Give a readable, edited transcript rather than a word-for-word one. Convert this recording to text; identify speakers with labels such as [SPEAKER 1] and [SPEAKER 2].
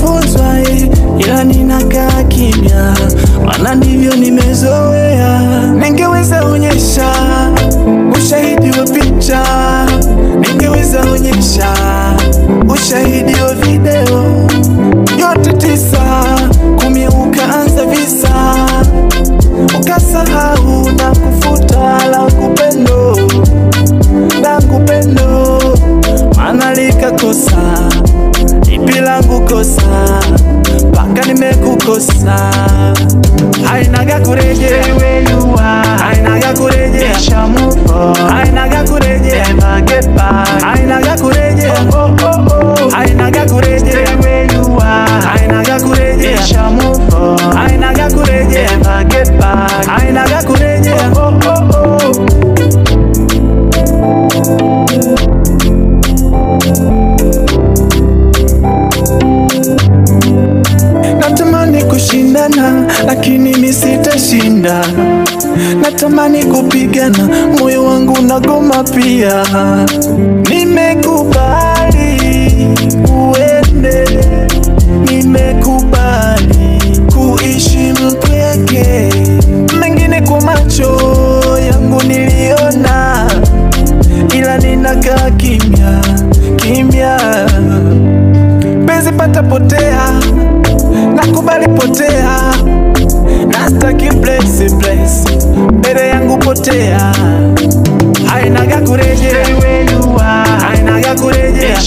[SPEAKER 1] sijafunzwa ila ninakaa kimya, maana ndivyo nimezoea. Ningeweza onyesha ushahidi wa picha, ningeweza onyesha ushahidi wa video, yote 9, 10 ukaanza visa, ukasahau na kufuta langu pendo, maana likakosa ipi langu kosa, paka nimekukosa. Hainaga kurejea, hainaga kurejea, hainaga kurejea, hainaga kurejea, hainaga kurejea, hainaga kurejea, hainaga kurejea, hainaga kurejea. Natamani kushindana lakini mimi sitashinda, natamani kupigana moyo wangu unagoma pia. Nimekubali uende, nimekubali kuishi mpweke, mengine kwa macho yangu niliona, ila ninakaa kimya. Penzi pata potea, nakubali potea, nastaki place mbele yangu potea. Hainaga kurejea, hainaga kurejea,